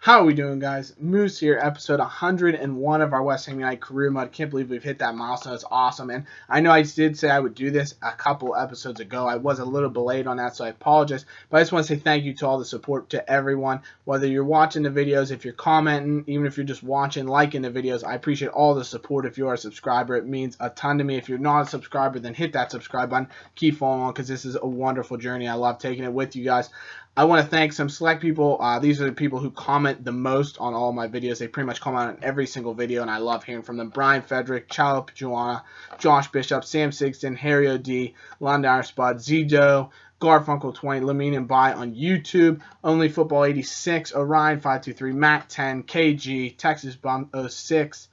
How are we doing, guys? Moose here, episode 101 of our West Ham United career mode. Can't believe we've hit that milestone. It's awesome. And I know I did say I would do this a couple episodes ago. I was a little delayed on that, so I apologize. But I just want to say thank you to all the support to everyone. Whether you're watching the videos, if you're commenting, even if you're just watching, liking the videos, I appreciate all the support. If you are a subscriber, it means a ton to me. If you're not a subscriber, then hit that subscribe button. Keep following on because this is a wonderful journey. I love taking it with you guys. I want to thank some select people. These are the people who comment the most on all my videos. They pretty much comment on every single video, and I love hearing from them. Brian Frederick, Chalo Pajuana, Josh Bishop, Sam Sigston, Harry O.D., Londire Spud, Zido, Garfunkel20, Lamine and Bai on YouTube, Only Football 86, Orion 523, Matt 10, KG, Texas Bum 06,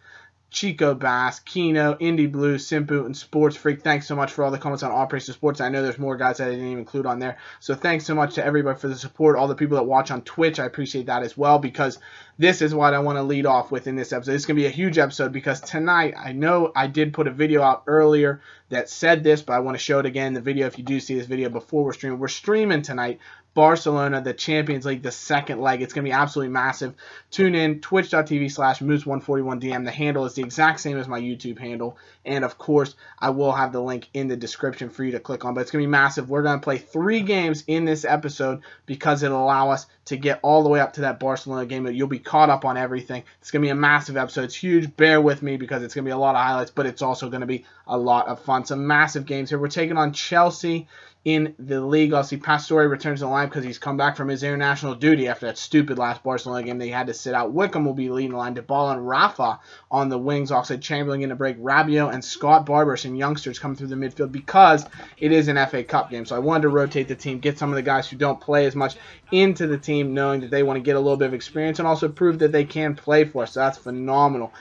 Chico Bass, Kino, Indie Blue, Simpu, and Sports Freak. Thanks so much for all the comments on Operation Sports. I know there's more guys that I didn't even include on there. So thanks so much to everybody for the support. All the people that watch on Twitch, I appreciate that as well, because this is what I want to lead off with in this episode. It's going to be a huge episode because tonight, I know I did put a video out earlier that said this, but I want to show it again in the video. If you do see this video before we're streaming tonight Barcelona, the Champions League, the second leg. It's going to be absolutely massive. Tune in, twitch.tv/moose141dm. The handle is the exact same as my YouTube handle. And, of course, I will have the link in the description for you to click on. But it's going to be massive. We're going to play 3 games in this episode because it'll allow us to get all the way up to that Barcelona game. You'll be caught up on everything. It's going to be a massive episode. It's huge. Bear with me because it's going to be a lot of highlights, but it's also going to be a lot of fun. Some massive games here. We're taking on Chelsea in the league. Obviously, Pastore returns to the line because he's come back from his international duty after that stupid last Barcelona game that he had to sit out. Wickham will be leading the line. Dybala and Rafa on the wings. Also, Chamberlain in the break. Rabiot and Scott Barber, some youngsters coming through the midfield because it is an FA Cup game. So I wanted to rotate the team, get some of the guys who don't play as much into the team, knowing that they want to get a little bit of experience and also prove that they can play for us. So that's phenomenal.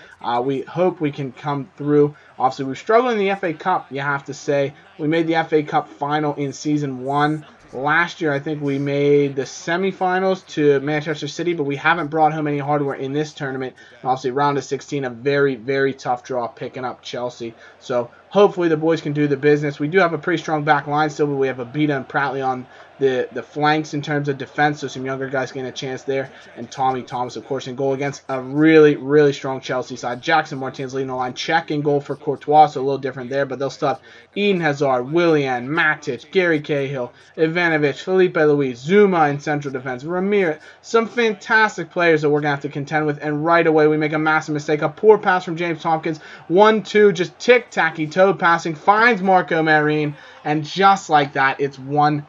We hope we can come through. Obviously, we've struggled in the FA Cup, you have to say. We made the FA Cup final in Season 1. Last year, I think we made the semifinals to Manchester City, but we haven't brought home any hardware in this tournament. And obviously, round of 16, a very, very tough draw picking up Chelsea. So hopefully the boys can do the business. We do have a pretty strong back line still, but we have Abida and Pratley on the flanks in terms of defense, so some younger guys getting a chance there. And Tommy Thomas, of course, in goal against a really, really strong Chelsea side. Jackson Martinez leading the line. Check in goal for Courtois, so a little different there, but they'll still have Eden Hazard, Willian, Matic, Gary Cahill, Ivanovic, Felipe Luis, Zuma in central defense, Ramirez. Some fantastic players that we're going to have to contend with, and right away we make a massive mistake. A poor pass from James Tompkins. 1-2, just tic-tacky toe passing, finds Marco Marin, and just like that, it's 1-0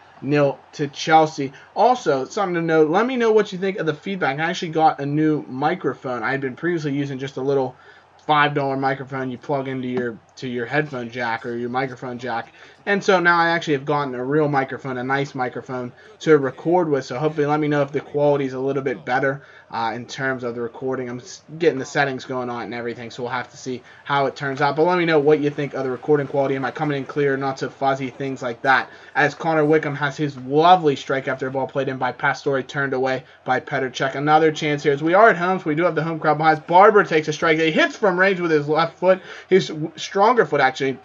to Chelsea. Also, something to note, let me know what you think of the feedback. I actually got a new microphone. I had been previously using just a little $5 microphone you plug into your headphone jack or your microphone jack. And so now I actually have gotten a real microphone, a nice microphone to record with. So hopefully let me know if the quality is a little bit better in terms of the recording. I'm getting the settings going on and everything, so we'll have to see how it turns out. But let me know what you think of the recording quality. Am I coming in clear, not so fuzzy, things like that. As Connor Wickham has his lovely strike after a ball played in by Pastore, turned away by Petr Cech. Another chance here as we are at home, so we do have the home crowd behind us. Barber takes a strike. He hits from range with his left foot, his stronger foot actually.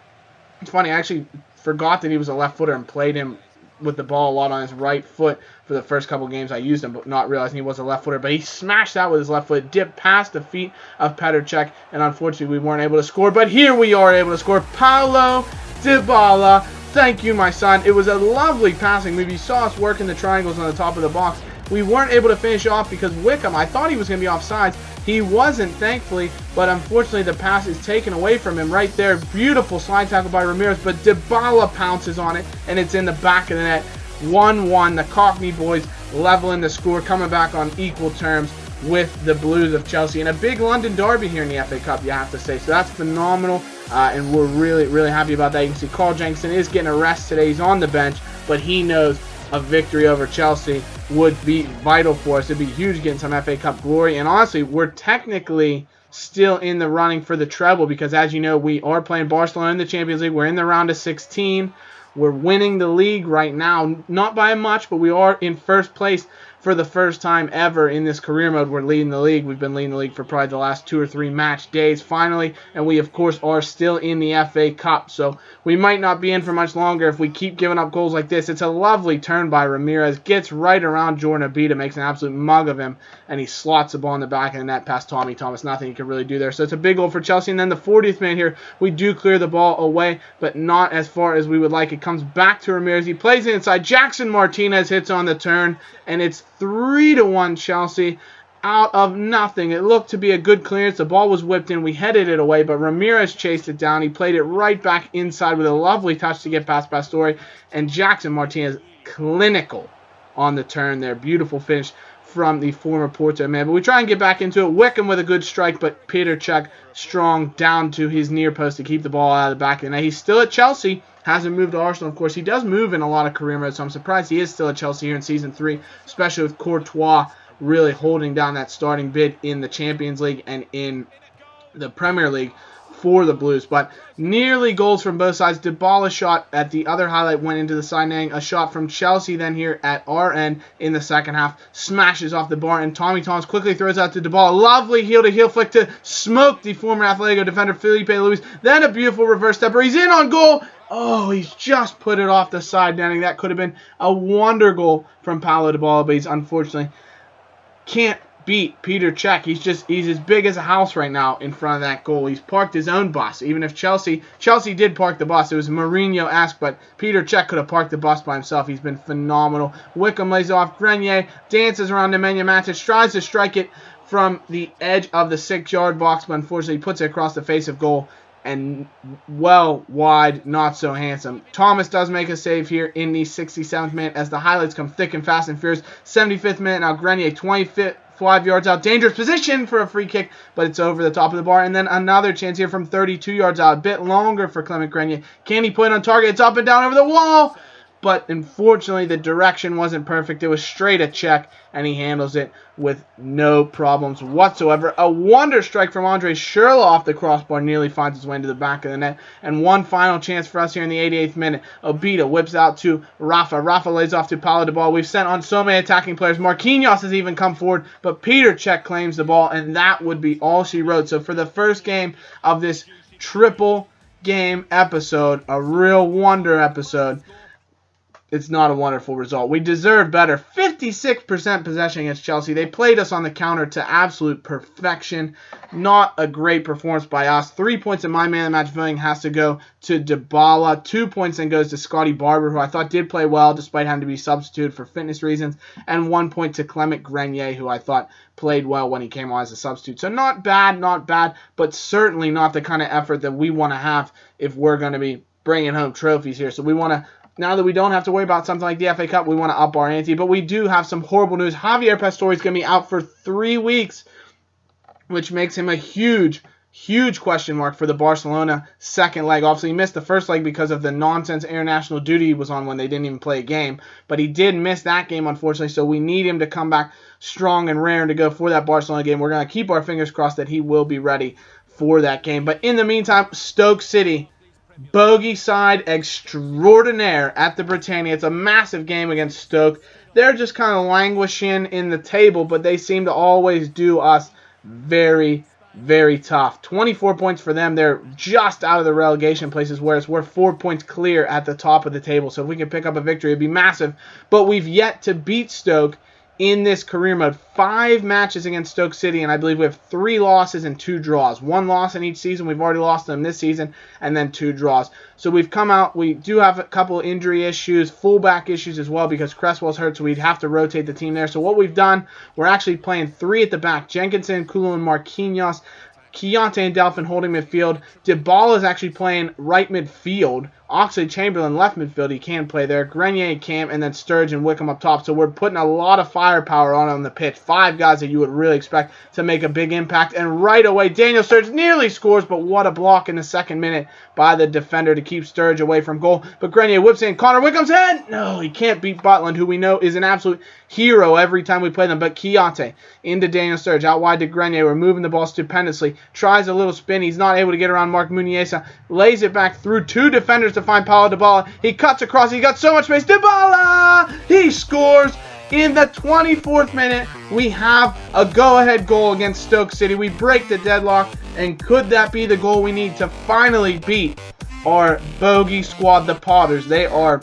It's funny, I actually forgot that he was a left footer and played him with the ball a lot on his right foot for the first couple games I used him, but not realizing he was a left footer. But he smashed that with his left foot, dipped past the feet of Petr Cech, and unfortunately we weren't able to score. But here we are able to score. Paulo Dybala, thank you, my son. It was a lovely passing move. You saw us working the triangles on the top of the box. We weren't able to finish off because Wickham, I thought he was going to be offsides. He wasn't, thankfully, but unfortunately the pass is taken away from him right there. Beautiful slide tackle by Ramirez, but Dybala pounces on it, and it's in the back of the net. 1-1, the Cockney boys leveling the score, coming back on equal terms with the Blues of Chelsea. And a big London derby here in the FA Cup, you have to say. So that's phenomenal, and we're really, really happy about that. You can see Carl Jenkinson is getting a rest today. He's on the bench, but he knows a victory over Chelsea would be vital for us. It'd be huge getting some FA Cup glory. And honestly, we're technically still in the running for the treble because, as you know, we are playing Barcelona in the Champions League. We're in the round of 16. We're winning the league right now, not by much, but we are in first place. for the first time ever in this career mode, we're leading the league. We've been leading the league for probably the last 2 or 3 match days finally, and we of course are still in the FA Cup, so we might not be in for much longer if we keep giving up goals like this. It's a lovely turn by Ramirez, gets right around Jordan Abita, makes an absolute mug of him, and he slots the ball in the back of the net past Tommy Thomas. Nothing he can really do there, so it's a big goal for Chelsea. And then the 40th minute here, we do clear the ball away, but not as far as we would like. It comes back to Ramirez. He plays it inside. Jackson Martinez hits on the turn, and it's 3-1 Chelsea out of nothing. It looked to be a good clearance. The ball was whipped in. We headed it away, but Ramirez chased it down. He played it right back inside with a lovely touch to get past Pastore, and Jackson Martinez clinical on the turn there. Beautiful finish from the former Porto man. But we try and get back into it. Wickham with a good strike, but Peter Cech strong down to his near post to keep the ball out of the back of the net. He's still at Chelsea. Hasn't moved to Arsenal, of course. He does move in a lot of career modes, so I'm surprised he is still at Chelsea here in Season 3, especially with Courtois really holding down that starting bid in the Champions League and in the Premier League for the Blues. But nearly goals from both sides. Dybala's shot at the other highlight went into the side netting. A shot from Chelsea then here at our end in the second half smashes off the bar, and Tommy Thomas quickly throws out to Dybala. Lovely heel-to-heel flick to smoke the former Atletico defender Felipe Luis. Then a beautiful reverse stepper. He's in on goal. Oh, he's just put it off the side netting. That could have been a wonder goal from Paulo Dybala, but he's unfortunately can't beat Peter Cech. He's as big as a house right now in front of that goal. He's parked his own bus. Even if Chelsea did park the bus. It was Mourinho-esque, but Peter Cech could have parked the bus by himself. He's been phenomenal. Wickham lays off. Grenier dances around Nemanja Matic, tries to strike it from the edge of the 6-yard box, but unfortunately puts it across the face of goal. And well wide, not so handsome. Thomas does make a save here in the 67th minute as the highlights come thick and fast and furious. 75th minute, now Grenier 25 yards out. Dangerous position for a free kick, but it's over the top of the bar. And then another chance here from 32 yards out. A bit longer for Clement Grenier. Can he put it on target? It's up and down over the wall. But unfortunately, the direction wasn't perfect. It was straight at Cech, and he handles it with no problems whatsoever. A wonder strike from Andre Schürrle off the crossbar nearly finds its way into the back of the net. And one final chance for us here in the 88th minute. Obita whips out to Rafa. Rafa lays off to Paulo Dybala. We've sent on so many attacking players. Marquinhos has even come forward, but Peter Cech claims the ball, and that would be all she wrote. So for the first game of this triple game episode, a real wonder episode, it's not a wonderful result. We deserve better. 56% possession against Chelsea. They played us on the counter to absolute perfection. Not a great performance by us. 3 points in my man of the match voting has to go to Dybala. 2 points then goes to Scotty Barber, who I thought did play well despite having to be substituted for fitness reasons. And 1 point to Clement Grenier, who I thought played well when he came on as a substitute. So not bad, but certainly not the kind of effort that we want to have if we're going to be bringing home trophies here. So we want to, now that we don't have to worry about something like the FA Cup, we want to up our ante. But we do have some horrible news. Javier Pastore is going to be out for 3 weeks, which makes him a huge question mark for the Barcelona second leg. Obviously, he missed the first leg because of the nonsense international duty he was on when they didn't even play a game. But he did miss that game, unfortunately, so we need him to come back strong and raring to go for that Barcelona game. We're going to keep our fingers crossed that he will be ready for that game. But in the meantime, Stoke City, bogey side extraordinaire at the Britannia. It's a massive game against Stoke. They're just kind of languishing in the table, but they seem to always do us very, very tough. 24 points for them. They're just out of the relegation places, whereas we're 4 points clear at the top of the table. So if we can pick up a victory, it'd be massive. But we've yet to beat Stoke in this career mode. 5 matches against Stoke City, and I believe we have 3 losses and 2 draws. 1 loss in each season. We've already lost them this season, and then 2 draws. So we've come out. We do have a couple injury issues, fullback issues as well, because Cresswell's hurt, so we'd have to rotate the team there. So what we've done, we're actually playing 3 at the back. Jenkinson, Kulu, and Marquinhos. Keontae and Delphin holding midfield. Dybala is actually playing right midfield. Oxlade-Chamberlain left midfield. He can play there. Grenier, Cam, and then Sturridge and Wickham up top. So we're putting a lot of firepower on the pitch. 5 guys that you would really expect to make a big impact. And right away, Daniel Sturridge nearly scores, but what a block in the second minute by the defender to keep Sturridge away from goal. But Grenier whips in. Connor Wickham's head! No, he can't beat Butland, who we know is an absolute hero every time we play them. But Keontae into Daniel Sturridge. Out wide to Grenier. We're moving the ball stupendously. Tries a little spin. He's not able to get around Mark Muniesa. Lays it back through 2 defenders to find Paulo Dybala. He cuts across. He got so much space. Dybala! He scores. In the 24th minute, we have a go-ahead goal against Stoke City. We break the deadlock, and could that be the goal we need to finally beat our bogey squad, the Potters? They are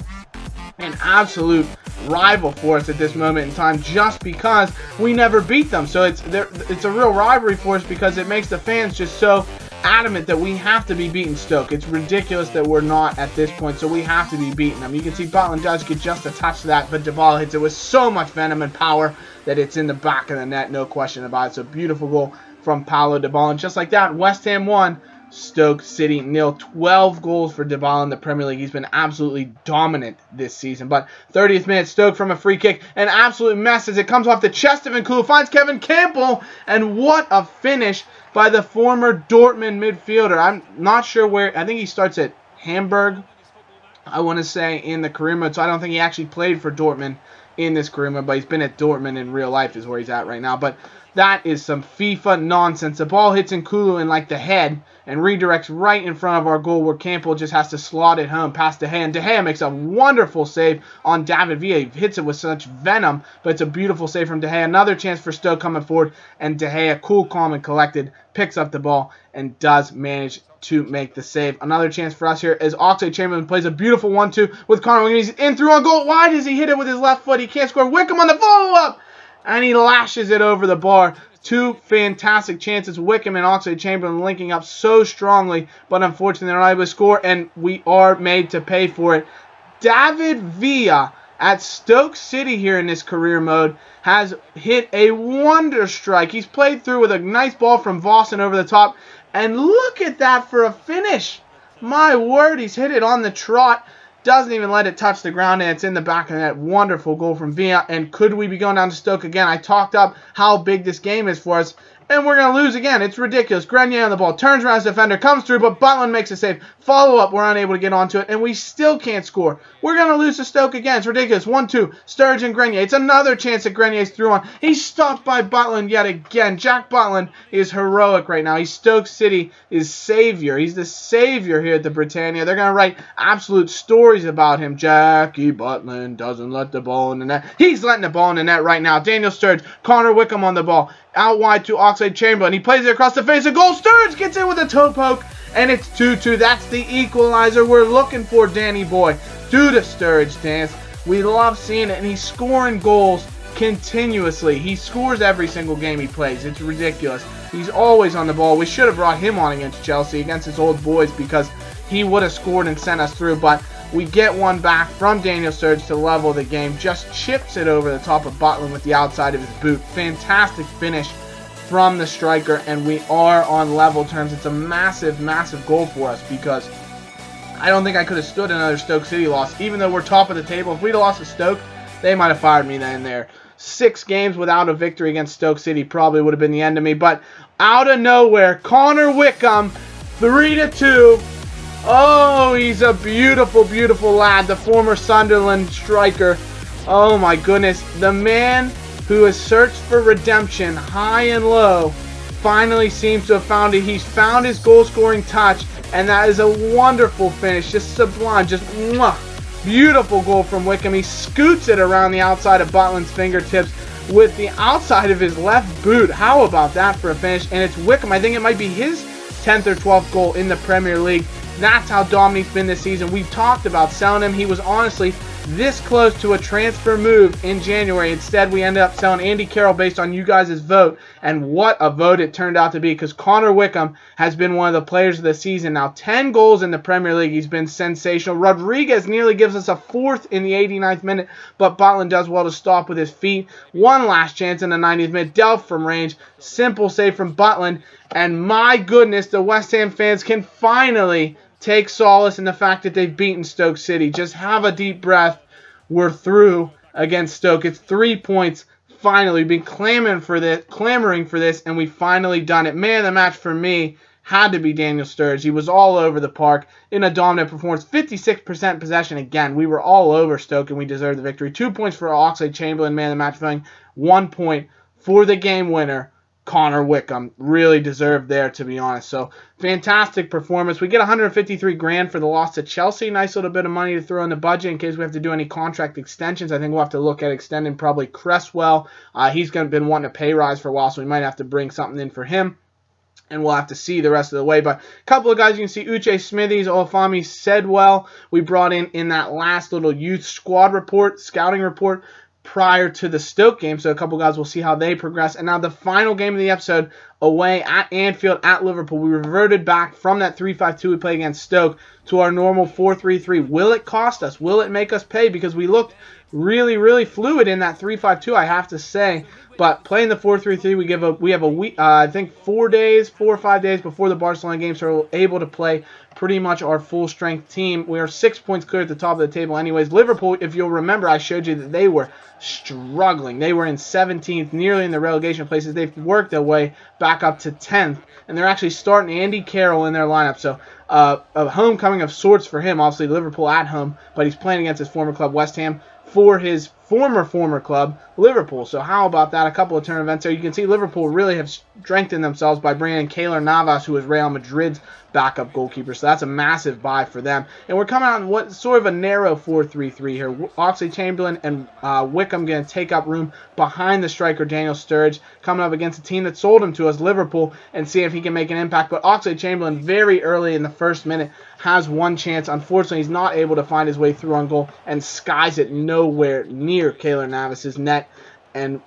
an absolute rival for us at this moment in time, just because we never beat them. So it's a real rivalry for us, because it makes the fans just so adamant that we have to be beating Stoke. It's ridiculous that we're not at this point, so we have to be beating them. You can see Butland does get just a touch of that, but Dybala hits it with so much venom and power that it's in the back of the net, no question about it. It's a beautiful goal from Paulo Dybala, and just like that, West Ham won, Stoke City 0. 12 goals for Dybala in the Premier League. He's been absolutely dominant this season. But 30th minute, Stoke from a free kick. An absolute mess as it comes off the chest of Nkulu. Finds Kevin Campbell. And what a finish by the former Dortmund midfielder. I'm not sure where. I think he starts at Hamburg, I want to say, in the career mode. So I don't think he actually played for Dortmund in this career mode, but he's been at Dortmund in real life is where he's at right now. But that is some FIFA nonsense. The ball hits Nkulu in like the head and redirects right in front of our goal, where Campbell just has to slot it home past De Gea. And De Gea makes a wonderful save on David Villa. He hits it with such venom, but it's a beautiful save from De Gea. Another chance for Stoke coming forward, and De Gea, cool, calm, and collected, picks up the ball and does manage to make the save. Another chance for us here as Oxlade-Chamberlain plays a beautiful 1-2 with Connor Wickham. He's in through on goal. Why does he hit it with his left foot? He can't score. Wickham on the follow-up, and he lashes it over the bar. Two fantastic chances. Wickham and Oxlade-Chamberlain linking up so strongly, but unfortunately they're not able to score, and we are made to pay for it. David Villa at Stoke City here in this career mode has hit a wonder strike. He's played through with a nice ball from Vossen over the top, and look at that for a finish. My word, he's hit it on the trot. Doesn't even let it touch the ground, and it's in the back of the net. Wonderful goal from Villa. And could we be going down to Stoke again? I talked up how big this game is for us, and we're going to lose again. It's ridiculous. Grenier on the ball, turns around his defender, comes through, but Butland makes a save. Follow up, we're unable to get onto it, and we still can't score. We're going to lose to Stoke again. It's ridiculous. 1-2, Sturridge and Grenier. It's another chance that Grenier's through on. He's stopped by Butland yet again. Jack Butland is heroic right now. He's Stoke City's savior. He's the savior here at the Britannia. They're going to write absolute stories about him. Jackie Butland doesn't let the ball in the net. He's letting the ball in the net right now. Daniel Sturridge, Connor Wickham on the ball. Out wide to Oxlade-Chamberlain. He plays it across the face of goal. Sturridge gets in with a toe poke, and it's 2-2. That's the equalizer we're looking for, Danny boy. Do the Sturridge dance. We love seeing it, and he's scoring goals continuously. He scores every single game he plays. It's ridiculous. He's always on the ball. We should have brought him on against Chelsea, against his old boys, because he would have scored and sent us through, but we get one back from Daniel Sturridge to level the game. Just chips it over the top of Butland with the outside of his boot. Fantastic finish from the striker, and we are on level terms. It's a massive, massive goal for us, because I don't think I could have stood another Stoke City loss. Even though we're top of the table, if we'd have lost to Stoke, they might have fired me then and there. 6 games without a victory against Stoke City probably would have been the end of me. But out of nowhere, Connor Wickham, 3-2. Oh, he's a beautiful, beautiful lad. The former Sunderland striker. Oh my goodness. The man who has searched for redemption high and low finally seems to have found it. He's found his goal-scoring touch, and that is a wonderful finish. Just sublime. Just mwah. Beautiful goal from Wickham. He scoots it around the outside of Butland's fingertips with the outside of his left boot. How about that for a finish? And it's Wickham. I think it might be his 10th or 12th goal in the Premier League. That's how dominant he's been this season. We've talked about selling him. He was honestly this close to a transfer move in January. Instead, we ended up selling Andy Carroll based on you guys' vote. And what a vote it turned out to be, because Connor Wickham has been one of the players of the season. Now, 10 goals in the Premier League. He's been sensational. Rodriguez nearly gives us a 4th in the 89th minute, but Butland does well to stop with his feet. One last chance in the 90th minute. Delph from range. Simple save from Butland. And my goodness, the West Ham fans can finally take solace in the fact that they've beaten Stoke City. Just have a deep breath. We're through against Stoke. It's 3 points. Finally, we've been clamoring for this, and we finally done it. Man of the match for me had to be Daniel Sturridge. He was all over the park in a dominant performance. 56% possession again. We were all over Stoke, and we deserved the victory. 2 points for Oxlade-Chamberlain, man of the match, filling 1 point for the game winner Connor Wickham. Really deserved there, to be honest. So, fantastic performance. We get 153 grand for the loss to Chelsea. Nice little bit of money to throw in the budget in case we have to do any contract extensions. I think we'll have to look at extending probably Cresswell. He's been wanting a pay rise for a while, so we might have to bring something in for him. And we'll have to see the rest of the way. But a couple of guys you can see, Uche Smithies, Olafemi Sedwell, we brought in that last little youth squad report, scouting report, prior to the Stoke game. So a couple guys, we'll see how they progress. And now the final game of the episode, away at Anfield at Liverpool. We reverted back from that 3-5-2 we played against Stoke to our normal 4-3-3. Will it cost us? Will it make us pay? Because we looked really, really fluid in that 3-5-2, I have to say. But playing the 4-3-3, we have a week, I think 4 or 5 days before the Barcelona game, so we're able to play pretty much our full strength team. We are 6 points clear at the top of the table anyways. Liverpool, if you'll remember, I showed you that they were struggling. They were in 17th, nearly in the relegation places. They've worked their way back up to 10th, and they're actually starting Andy Carroll in their lineup. So a homecoming of sorts for him. Obviously Liverpool at home, but he's playing against his former club West Ham for his former club, Liverpool. So how about that? A couple of turn events there. You can see Liverpool really have strengthened themselves by bringing in Keylor Navas, who is Real Madrid's backup goalkeeper. So that's a massive buy for them. And we're coming out in what sort of a narrow 4-3-3 here. Oxlade-Chamberlain and Wickham going to take up room behind the striker Daniel Sturridge, coming up against a team that sold him to us, Liverpool, and see if he can make an impact. But Oxlade-Chamberlain, very early in the first minute, has one chance. Unfortunately, he's not able to find his way through on goal and skies it nowhere near Keylor Navas' net. And,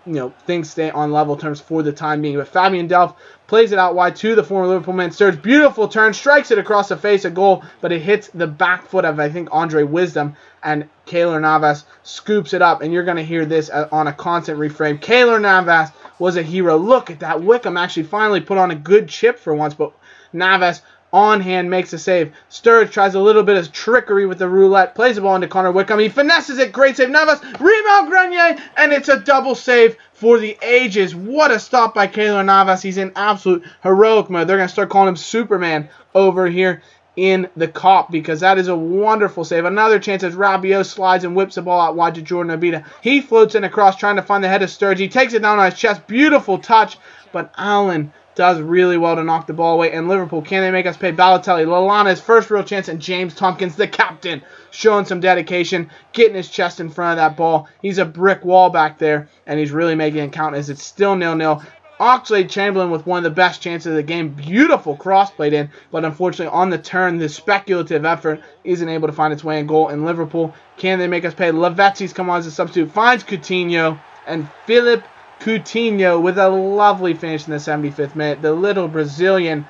things stay on level terms for the time being. But Fabian Delph plays it out wide to the former Liverpool man, Sturridge. Beautiful turn, strikes it across the face, a goal, but it hits the back foot of, I think, Andre Wisdom, and Keylor Navas scoops it up. And you're going to hear this on a constant reframe. Keylor Navas was a hero. Look at that. Wickham actually finally put on a good chip for once, but Navas on hand makes a save. Sturridge tries a little bit of trickery with the roulette. Plays the ball into Connor Wickham. He finesses it. Great save. Navas. Rebound Grenier. And it's a double save for the ages. What a stop by Keylor Navas. He's in absolute heroic mode. They're going to start calling him Superman over here in the COP, because that is a wonderful save. Another chance as Rabiot slides and whips the ball out wide to Jordan Obita. He floats in across trying to find the head of Sturridge. He takes it down on his chest. Beautiful touch. But Allen does really well to knock the ball away. And Liverpool, can they make us pay? Balotelli, Lallana's first real chance, and James Tompkins, the captain, showing some dedication, getting his chest in front of that ball. He's a brick wall back there, and he's really making it count as it's still 0-0. Oxlade-Chamberlain with one of the best chances of the game. Beautiful cross played in, but unfortunately on the turn, the speculative effort isn't able to find its way in goal. And Liverpool, can they make us pay? Lavetzi's come on as a substitute, finds Coutinho, and Philip Coutinho with a lovely finish in the 75th minute. The little Brazilian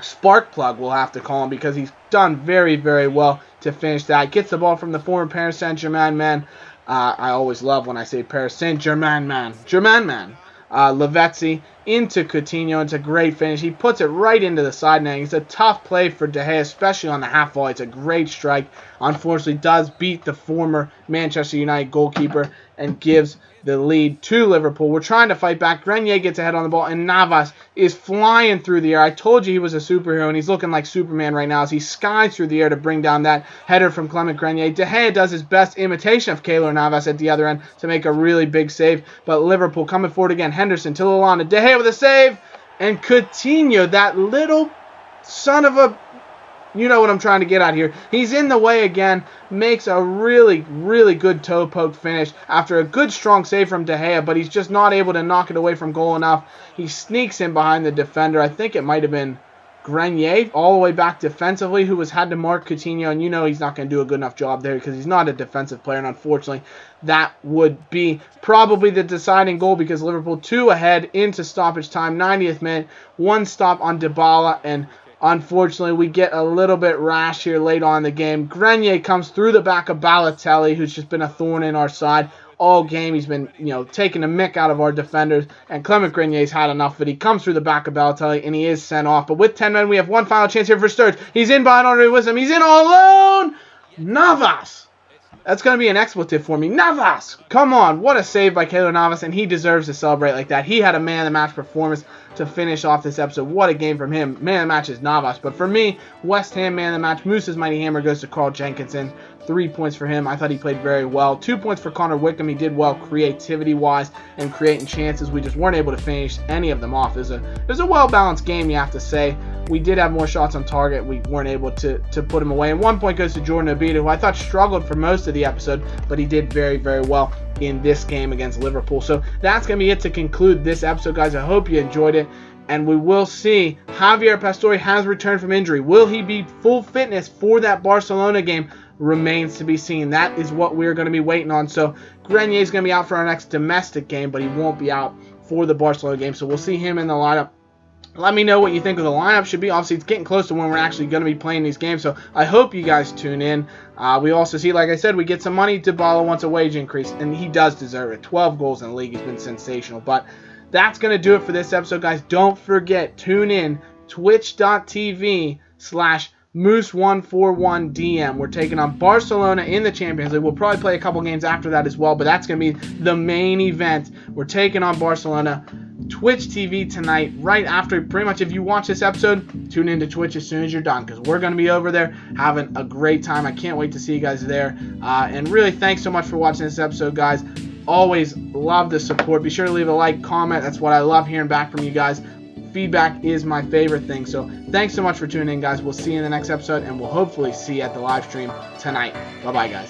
spark plug, we'll have to call him, because he's done very, very well to finish that. Gets the ball from the former Paris Saint-Germain man. I always love when I say Paris Saint-Germain man. Lavezzi into Coutinho. It's a great finish. He puts it right into the side netting. It's a tough play for De Gea, especially on the half volley. It's a great strike. Unfortunately, does beat the former Manchester United goalkeeper and gives the lead to Liverpool. We're trying to fight back. Grenier gets ahead on the ball, and Navas is flying through the air. I told you he was a superhero, and he's looking like Superman right now as he skies through the air to bring down that header from Clement Grenier. De Gea does his best imitation of Keylor Navas at the other end to make a really big save, but Liverpool coming forward again. Henderson to Lallana. De Gea with a save, and Coutinho, that little son of a... You know what I'm trying to get at here. He's in the way again. Makes a really, really good toe poke finish after a good strong save from De Gea, but he's just not able to knock it away from goal enough. He sneaks in behind the defender. I think it might have been Grenier all the way back defensively, who had to mark Coutinho, and you know he's not going to do a good enough job there because he's not a defensive player, and unfortunately that would be probably the deciding goal, because Liverpool 2 ahead into stoppage time, 90th minute, one stop on Dybala, and unfortunately, we get a little bit rash here late on in the game. Grenier comes through the back of Balotelli, who's just been a thorn in our side all game. He's been, taking a mick out of our defenders, and Clement Grenier's had enough of it. He comes through the back of Balotelli, and he is sent off. But with 10 men, we have one final chance here for Sturridge. He's in behind Andre Wisdom. He's in all alone. Navas. That's going to be an expletive for me. Navas! Come on. What a save by Keylor Navas, and he deserves to celebrate like that. He had a man-of-the-match performance to finish off this episode. What a game from him. Man of the match is Navas. But for me, West Ham man of the match. Moose's mighty hammer goes to Carl Jenkinson. 3 points for him. I thought he played very well. 2 points for Connor Wickham. He did well creativity-wise and creating chances. We just weren't able to finish any of them off. It was a well-balanced game, you have to say. We did have more shots on target. We weren't able to put him away. And 1 point goes to Jordan Obita, who I thought struggled for most of the episode, but he did very, very well in this game against Liverpool. So that's going to be it to conclude this episode, guys. I hope you enjoyed it. And we will see. Javier Pastore has returned from injury. Will he be full fitness for that Barcelona game? Remains to be seen. That is what we're going to be waiting on. So Grenier is going to be out for our next domestic game, but he won't be out for the Barcelona game. So we'll see him in the lineup. Let me know what you think of the lineup. Should be, obviously, it's getting close to when we're actually going to be playing these games, so I hope you guys tune in. We also see, like I said, we get some money. Dybala wants a wage increase, and he does deserve it. 12 goals in the league. He's been sensational. But that's going to do it for this episode, guys. Don't forget, tune in, twitch.tv/Moose141DM. We're taking on Barcelona in the Champions League. We'll probably play a couple games after that as well, but that's going to be the main event. We're taking on Barcelona. Twitch TV tonight, right after, pretty much if you watch this episode, tune into Twitch as soon as you're done, because we're going to be over there having a great time. I can't wait to see you guys there. And really, thanks so much for watching this episode, guys. Always love the support. Be sure to leave a like, comment. That's what I love hearing back from you guys. Feedback is my favorite thing. So thanks so much for tuning in, guys. We'll see you in the next episode, and we'll hopefully see you at the live stream tonight. Bye-bye, guys.